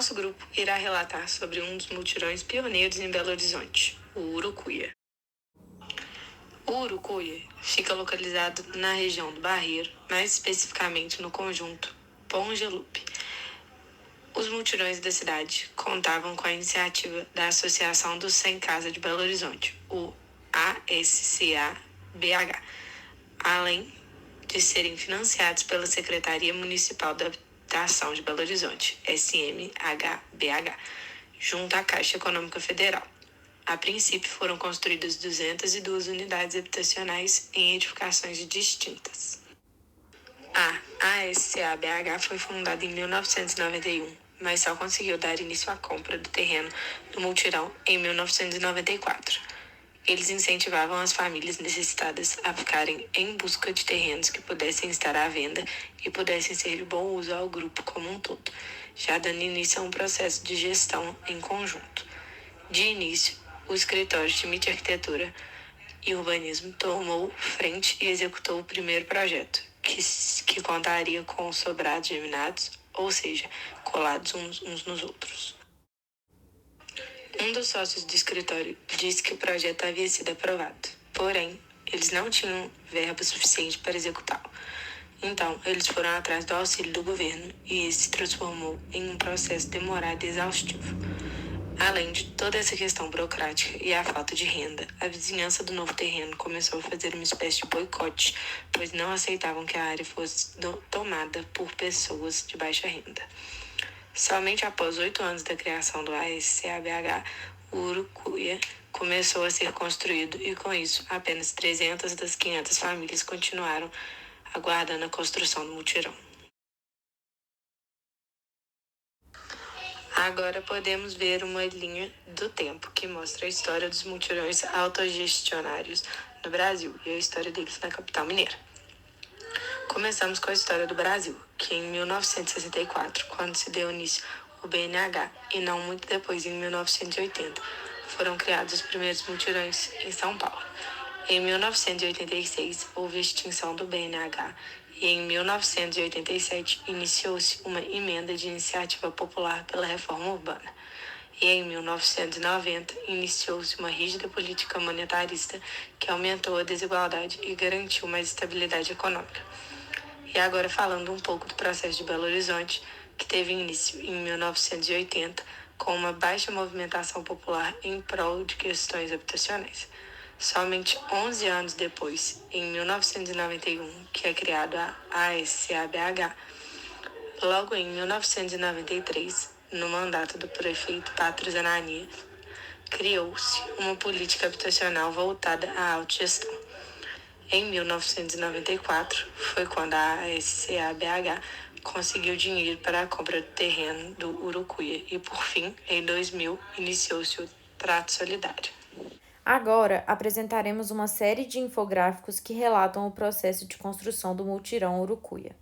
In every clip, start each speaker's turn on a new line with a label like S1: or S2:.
S1: nosso grupo irá relatar sobre um dos mutirões pioneiros em Belo Horizonte, o Urucuia. O Urucuia fica localizado na região do Barreiro, mais especificamente no conjunto Pongelupe. Os mutirões da cidade contavam com a iniciativa da Associação dos Sem Casa de Belo Horizonte, o ASCA-BH, além de serem financiados pela Secretaria Municipal da Habitação de Belo Horizonte, SMHBH, junto à Caixa Econômica Federal. A princípio foram construídas 202 unidades habitacionais em edificações distintas. A ASCA-BH foi fundada em 1991, mas só conseguiu dar início à compra do terreno do mutirão em 1994. Eles incentivavam as famílias necessitadas a ficarem em busca de terrenos que pudessem estar à venda e pudessem ser de bom uso ao grupo como um todo, já dando início a um processo de gestão em conjunto. De início, o escritório de MIT Arquitetura e Urbanismo tomou frente e executou o primeiro projeto, que contaria com sobrados geminados, ou seja, colados uns nos outros. Um dos sócios do escritório disse que o projeto havia sido aprovado, porém, eles não tinham verba suficiente para executá-lo. Então, eles foram atrás do auxílio do governo e esse se transformou em um processo demorado e exaustivo. Além de toda essa questão burocrática e a falta de renda, a vizinhança do novo terreno começou a fazer uma espécie de boicote, pois não aceitavam que a área fosse tomada por pessoas de baixa renda. Somente após 8 anos da criação do ASCA-BH, o Urucuia começou a ser construído e, com isso, apenas 300 das 500 famílias continuaram aguardando a construção do mutirão. Agora podemos ver uma linha do tempo que mostra a história dos mutirões autogestionários no Brasil e a história deles na capital mineira. Começamos com a história do Brasil, que em 1964, quando se deu início o BNH, e não muito depois, em 1980, foram criados os primeiros mutirões em São Paulo. Em 1986, houve a extinção do BNH e em 1987 iniciou-se uma emenda de iniciativa popular pela reforma urbana. E em 1990 iniciou-se uma rígida política monetarista que aumentou a desigualdade e garantiu mais estabilidade econômica. E agora falando um pouco do processo de Belo Horizonte, que teve início em 1980 com uma baixa movimentação popular em prol de questões habitacionais. Somente 11 anos depois, em 1991, que é criado a ASCA-BH, logo em 1993, no mandato do prefeito Pátrio Zanania, criou-se uma política habitacional voltada à autogestão. Em 1994, foi quando a ASCA-BH conseguiu dinheiro para a compra do terreno do Urucuia e, por fim, em 2000, iniciou-se o Trato Solidário.
S2: Agora, apresentaremos uma série de infográficos que relatam o processo de construção do mutirão Urucuia.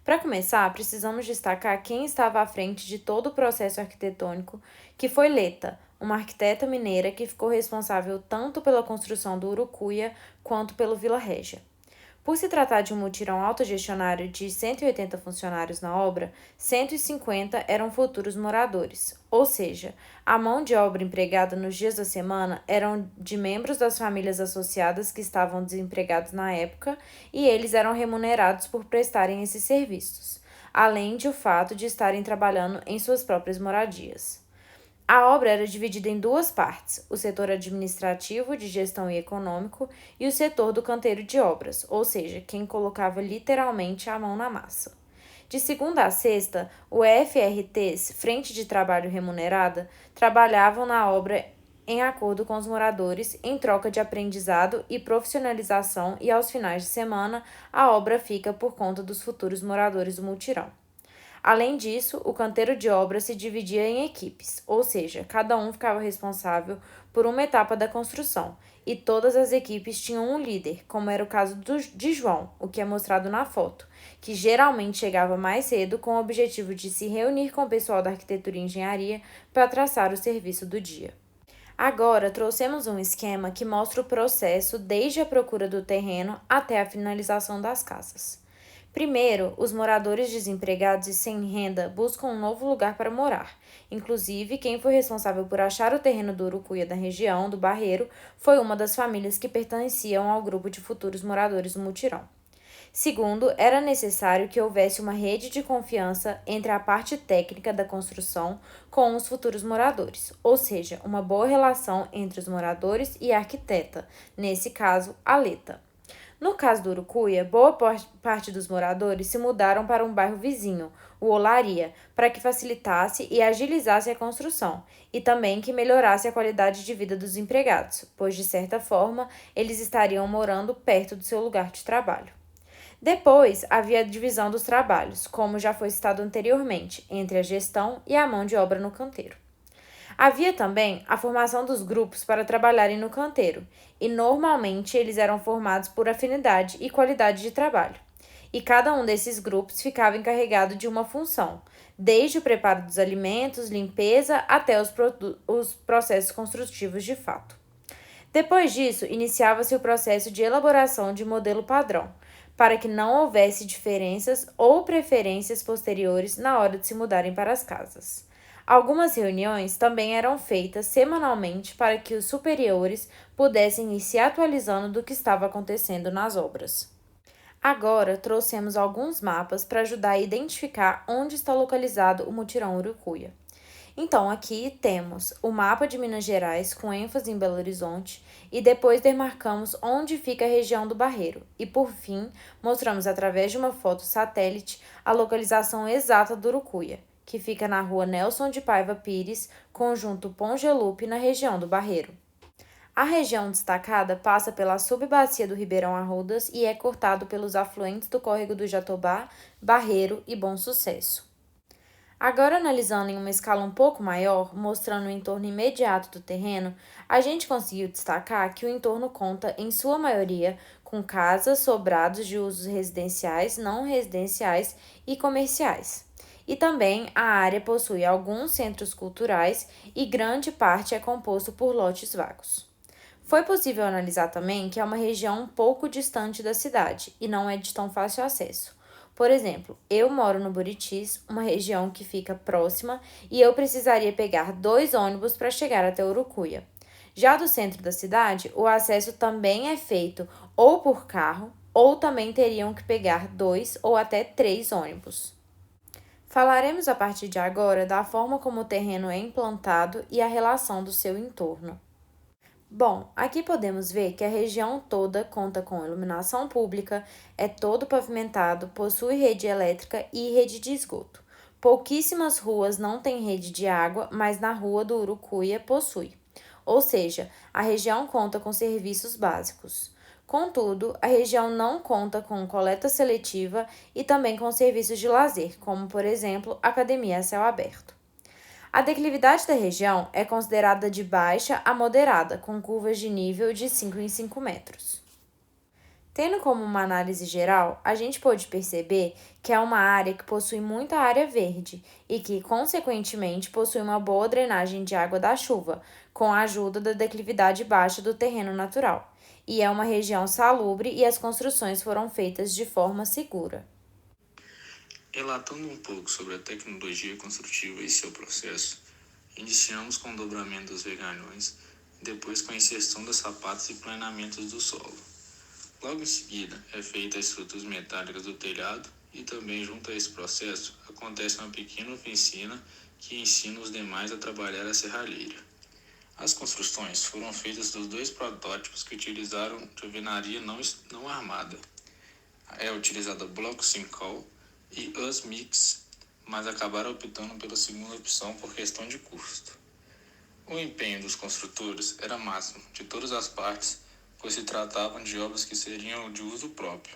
S2: Para começar, precisamos destacar quem estava à frente de todo o processo arquitetônico, que foi Leta, uma arquiteta mineira que ficou responsável tanto pela construção do Urucuia quanto pelo Vila Régia. Por se tratar de um mutirão autogestionário de 180 funcionários na obra, 150 eram futuros moradores, ou seja, a mão de obra empregada nos dias da semana eram de membros das famílias associadas que estavam desempregados na época e eles eram remunerados por prestarem esses serviços, além de o fato de estarem trabalhando em suas próprias moradias. A obra era dividida em duas partes, o setor administrativo, de gestão e econômico, e o setor do canteiro de obras, ou seja, quem colocava literalmente a mão na massa. De segunda a sexta, o FRTs, Frente de Trabalho Remunerada, trabalhavam na obra em acordo com os moradores, em troca de aprendizado e profissionalização, e aos finais de semana, a obra fica por conta dos futuros moradores do mutirão. Além disso, o canteiro de obras se dividia em equipes, ou seja, cada um ficava responsável por uma etapa da construção, e todas as equipes tinham um líder, como era o caso de João, o que é mostrado na foto, que geralmente chegava mais cedo com o objetivo de se reunir com o pessoal da arquitetura e engenharia para traçar o serviço do dia. Agora, trouxemos um esquema que mostra o processo desde a procura do terreno até a finalização das casas. Primeiro, os moradores desempregados e sem renda buscam um novo lugar para morar. Inclusive, quem foi responsável por achar o terreno do Urucuia da região do Barreiro foi uma das famílias que pertenciam ao grupo de futuros moradores do mutirão. Segundo, era necessário que houvesse uma rede de confiança entre a parte técnica da construção com os futuros moradores, ou seja, uma boa relação entre os moradores e a arquiteta, nesse caso, a Leta. No caso do Urucuia, boa parte dos moradores se mudaram para um bairro vizinho, o Olaria, para que facilitasse e agilizasse a construção, e também que melhorasse a qualidade de vida dos empregados, pois, de certa forma, eles estariam morando perto do seu lugar de trabalho. Depois, havia a divisão dos trabalhos, como já foi citado anteriormente, entre a gestão e a mão de obra no canteiro. Havia também a formação dos grupos para trabalharem no canteiro, e normalmente eles eram formados por afinidade e qualidade de trabalho. E cada um desses grupos ficava encarregado de uma função, desde o preparo dos alimentos, limpeza, até os processos construtivos de fato. Depois disso, iniciava-se o processo de elaboração de modelo padrão, para que não houvesse diferenças ou preferências posteriores na hora de se mudarem para as casas. Algumas reuniões também eram feitas semanalmente para que os superiores pudessem ir se atualizando do que estava acontecendo nas obras. Agora trouxemos alguns mapas para ajudar a identificar onde está localizado o mutirão Urucuia. Então, aqui temos o mapa de Minas Gerais com ênfase em Belo Horizonte e depois demarcamos onde fica a região do Barreiro. E, por fim, mostramos através de uma foto satélite a localização exata do Urucuia, que fica na rua Nelson de Paiva Pires, conjunto Pongelupe, na região do Barreiro. A região destacada passa pela subbacia do Ribeirão Arrudas e é cortado pelos afluentes do córrego do Jatobá, Barreiro e Bom Sucesso. Agora, analisando em uma escala um pouco maior, mostrando o entorno imediato do terreno, a gente conseguiu destacar que o entorno conta, em sua maioria, com casas, sobrados de usos residenciais, não residenciais e comerciais. E também a área possui alguns centros culturais e grande parte é composto por lotes vagos. Foi possível analisar também que é uma região um pouco distante da cidade e não é de tão fácil acesso. Por exemplo, eu moro no Buritis, uma região que fica próxima, e eu precisaria pegar 2 ônibus para chegar até Urucuia. Já do centro da cidade, o acesso também é feito ou por carro, ou também teriam que pegar 2 ou até 3 ônibus. Falaremos a partir de agora da forma como o terreno é implantado e a relação do seu entorno. Bom, aqui podemos ver que a região toda conta com iluminação pública, é todo pavimentado, possui rede elétrica e rede de esgoto. Pouquíssimas ruas não têm rede de água, mas na rua do Urucuia possui. Ou seja, a região conta com serviços básicos. Contudo, a região não conta com coleta seletiva e também com serviços de lazer, como, por exemplo, academia a céu aberto. A declividade da região é considerada de baixa a moderada, com curvas de nível de 5 em 5 metros. Tendo como uma análise geral, a gente pôde perceber que é uma área que possui muita área verde e que, consequentemente, possui uma boa drenagem de água da chuva, com a ajuda da declividade baixa do terreno natural. E é uma região salubre e as construções foram feitas de forma segura.
S3: Relatando um pouco sobre a tecnologia construtiva e seu processo, iniciamos com o dobramento dos vergalhões, depois com a inserção das sapatas e planejamentos do solo. Logo em seguida, é feita as estruturas metálicas do telhado e também junto a esse processo acontece uma pequena oficina que ensina os demais a trabalhar a serralheira. As construções foram feitas dos 2 protótipos que utilizaram de alvenaria não armada. É utilizada bloco sincal e US-Mix, mas acabaram optando pela segunda opção por questão de custo. O empenho dos construtores era máximo de todas as partes, pois se tratavam de obras que seriam de uso próprio.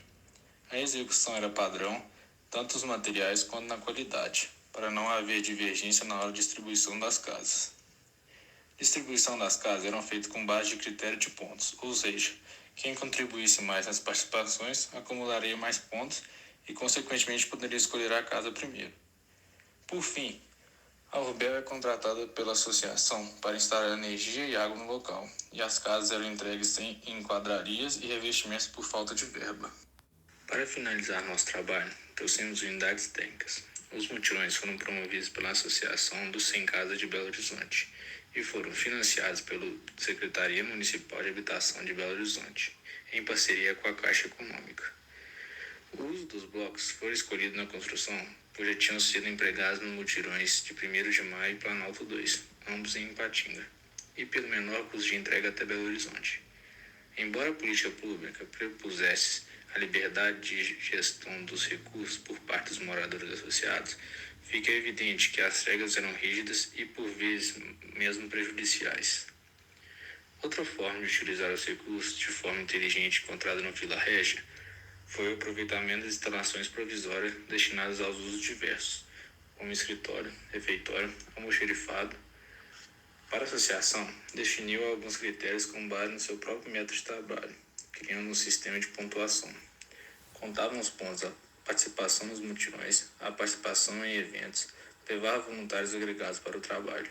S3: A execução era padrão, tanto nos materiais quanto na qualidade, para não haver divergência na hora de distribuição das casas. Distribuição das casas eram feitas com base de critério de pontos, ou seja, quem contribuísse mais nas participações acumularia mais pontos e, consequentemente, poderia escolher a casa primeiro. Por fim, a Urbel é contratada pela associação para instalar energia e água no local, e as casas eram entregues em quadrarias e revestimentos por falta de verba. Para finalizar nosso trabalho, trouxemos unidades técnicas. Os mutirões foram promovidos pela Associação dos Sem Casa de Belo Horizonte e foram financiados pela Secretaria Municipal de Habitação de Belo Horizonte, em parceria com a Caixa Econômica. O uso dos blocos foi escolhido na construção, pois já tinham sido empregados nos mutirões de 1º de Maio e Planalto 2, ambos em Ipatinga, e pelo menor custo de entrega até Belo Horizonte. Embora a política pública propusesse a liberdade de gestão dos recursos por parte dos moradores associados, fica evidente que as regras eram rígidas e, por vezes, mesmo prejudiciais. Outra forma de utilizar os recursos de forma inteligente encontrada no Vila Régia foi o aproveitamento das instalações provisórias destinadas aos usos diversos, como escritório, refeitório, almoxerifado. Para a associação, definiu alguns critérios com base no seu próprio método de trabalho, criando um sistema de pontuação. Contavam os pontos a participação nos mutirões, a participação em eventos, levar voluntários agregados para o trabalho.